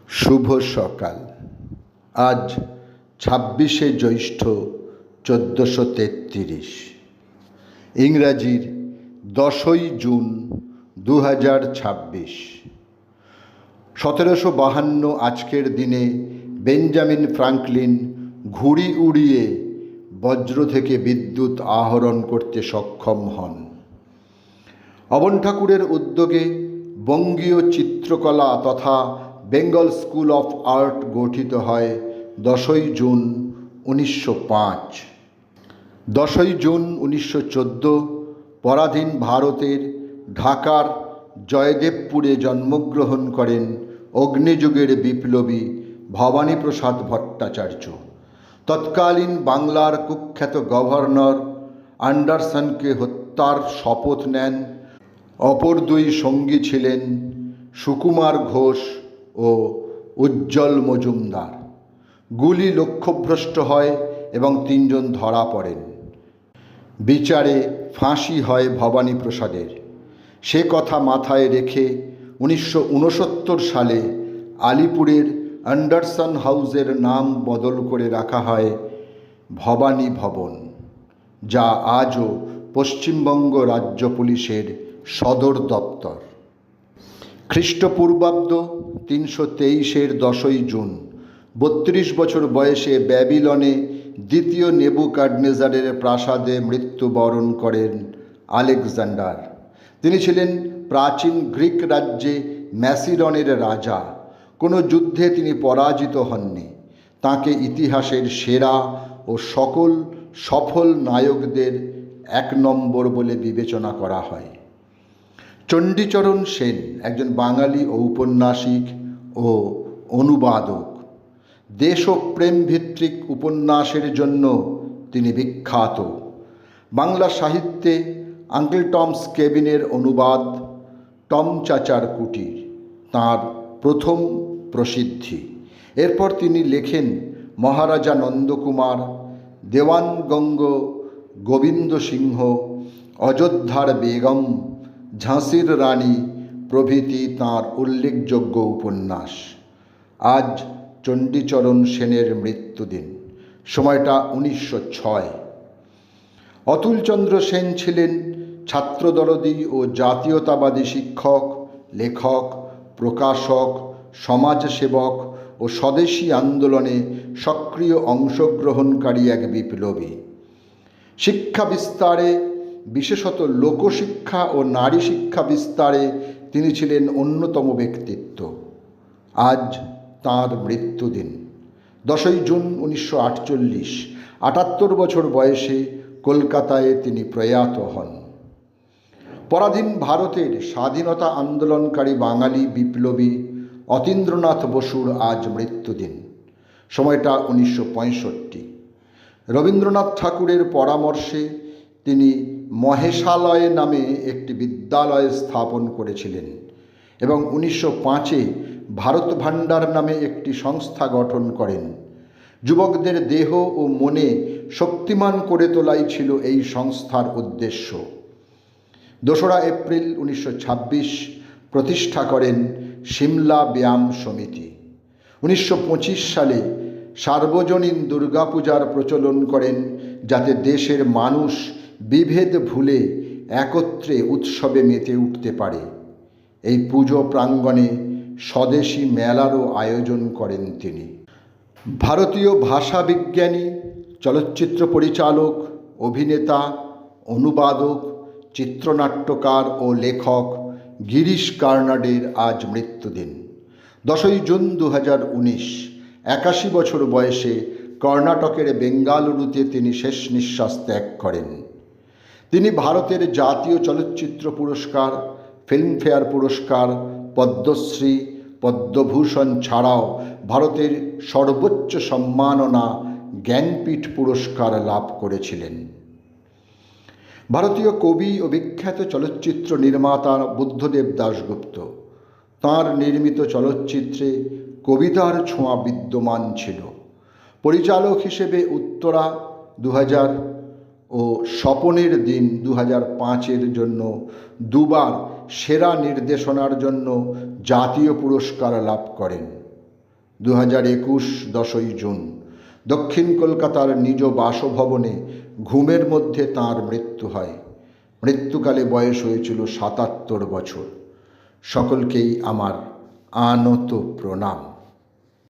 শুভ সকাল। আজ 26শে জ্যৈষ্ঠ 1433, ইংরাজির 10ই জুন 2026। 1752 আজকের দিনে বেঞ্জামিন ফ্রাঙ্কলিন ঘুড়ি উড়িয়ে বজ্র থেকে বিদ্যুৎ আহরণ করতে সক্ষম হন। অবন ঠাকুরের উদ্যোগে বঙ্গীয় চিত্রকলা তথা বেঙ্গল স্কুল অফ আর্ট গঠিত হয় 10ই জুন 1905। 10ই জুন 1914 পরাধীন ভারতের ঢাকার জয়দেবপুরে জন্মগ্রহণ করেন অগ্নিযুগের বিপ্লবী ভবানীপ্রসাদ ভট্টাচার্য। তৎকালীন বাংলার কুখ্যাত গভর্নর অ্যান্ডারসনকে হত্যার শপথ নেন। অপর দুই সঙ্গী ছিলেন সুকুমার ঘোষ ও উজ্জ্বল মজুমদার। গুলি লক্ষ্যভ্রষ্ট হয় এবং 3 জন ধরা পড়েন। বিচারে ফাঁসি হয় ভবানীপ্রসাদের। সে কথা মাথায় রেখে 1969 সালে আলিপুরের অ্যান্ডারসন হাউসের নাম বদল করে রাখা হয় ভবানী ভবন, যা আজও পশ্চিমবঙ্গ রাজ্য পুলিশের সদর দপ্তর। খ্রিস্টপূর্বাব্দ 323-এর 10ই জুন 32 বছর বয়সে ব্যাবিলনে দ্বিতীয় নেবুকাডনেজারের প্রাসাদে মৃত্যুবরণ করেন আলেকজান্ডার। তিনি ছিলেন প্রাচীন গ্রিক রাজ্যে ম্যাসিডনের রাজা। কোনো যুদ্ধে তিনি পরাজিত হননি। তাঁকে ইতিহাসের সেরা ও সকল সফল নায়কদের 1 নম্বর বলে বিবেচনা করা হয়। চণ্ডীচরণ সেন একজন বাঙালি ঔপন্যাসিক ও অনুবাদক। দেশপ্রেম ভিত্তিক উপন্যাসের জন্য তিনি বিখ্যাত। বাংলা সাহিত্যে আঙ্কেল টমস কেবিনের অনুবাদ টম চাচার কুটির তাঁর প্রথম প্রসিদ্ধি। এরপর তিনি লেখেন মহারাজা নন্দকুমার, দেওয়ানগঙ্গ গোবিন্দ সিংহ, অযোধ্যার বেগম, ঝাঁসির রানী প্রভৃতি তাঁর উল্লেখযোগ্য উপন্যাস। আজ চণ্ডীচরণ সেনের মৃত্যুদিন। সময়টা 1906। অতুলচন্দ্র সেন ছিলেন ছাত্রদরদী ও জাতীয়তাবাদী শিক্ষক, লেখক, প্রকাশক, সমাজসেবক ও স্বদেশী আন্দোলনে সক্রিয় অংশগ্রহণকারী এক বিপ্লবী। শিক্ষা বিস্তারে, বিশেষত লোকশিক্ষা ও নারী শিক্ষা বিস্তারে তিনি ছিলেন অন্যতম ব্যক্তিত্ব। আজ তাঁর মৃত্যুদিন। 10ই জুন 1948, 78 বছর বয়সে কলকাতায় তিনি প্রয়াত হন। পরাধীন ভারতের স্বাধীনতা আন্দোলনকারী বাঙালি বিপ্লবী অতীন্দ্রনাথ বসুর আজ মৃত্যুদিন। সময়টা 1965। রবীন্দ্রনাথ ঠাকুরের পরামর্শে তিনি মহেশালয় নামে একটি বিদ্যালয় স্থাপন করেছিলেন এবং 1905-এ ভারত ভাণ্ডার নামে একটি সংস্থা গঠন করেন। যুবকদের দেহ ও মনে শক্তিমান করে তোলাই ছিল এই সংস্থার উদ্দেশ্য। 2রা এপ্রিল 1926 প্রতিষ্ঠা করেন সিমলা ব্যায়াম সমিতি। 1925 সালে সার্বজনীন দুর্গাপূজার প্রচলন করেন, যাতে দেশের মানুষ বিভেদ ভুলে একত্রে উৎসবে মেতে উঠতে পারে। এই পুজো প্রাঙ্গণে স্বদেশী মেলারও আয়োজন করেন তিনি। ভারতীয় ভাষা বিজ্ঞানী, চলচ্চিত্র পরিচালক, অভিনেতা, অনুবাদক, চিত্রনাট্যকার ও লেখক গিরিশ কার্নাডের আজ মৃত্যুদিন। 10ই জুন 2019, 81 বছর বয়সে কর্ণাটকের বেঙ্গালুরুতে তিনি শেষ নিঃশ্বাস ত্যাগ করেন। তিনি ভারতের জাতীয় চলচ্চিত্র পুরস্কার, ফিল্মফেয়ার পুরস্কার, পদ্মশ্রী, পদ্মভূষণ ছাড়াও ভারতের সর্বোচ্চ সম্মাননা জ্ঞানপীঠ পুরস্কার লাভ করেছিলেন। ভারতীয় কবি ও বিখ্যাত চলচ্চিত্র নির্মাতা বুদ্ধদেব দাশগুপ্ত। তাঁর নির্মিত চলচ্চিত্রে কবিতার ছোঁয়া বিদ্যমান ছিল। পরিচালক হিসেবে উত্তরা 2000 ও স্বপনের দিন 2005-এর জন্য 2বার সেরা নির্দেশনার জন্য জাতীয় পুরস্কার লাভ করেন। 2021 10ই জুন দক্ষিণ কলকাতার নিজ বাসভবনে ঘুমের মধ্যে তাঁর মৃত্যু হয়। মৃত্যুকালে বয়স হয়েছিল 77 বছর। সকলকেই আমার আনত প্রণাম।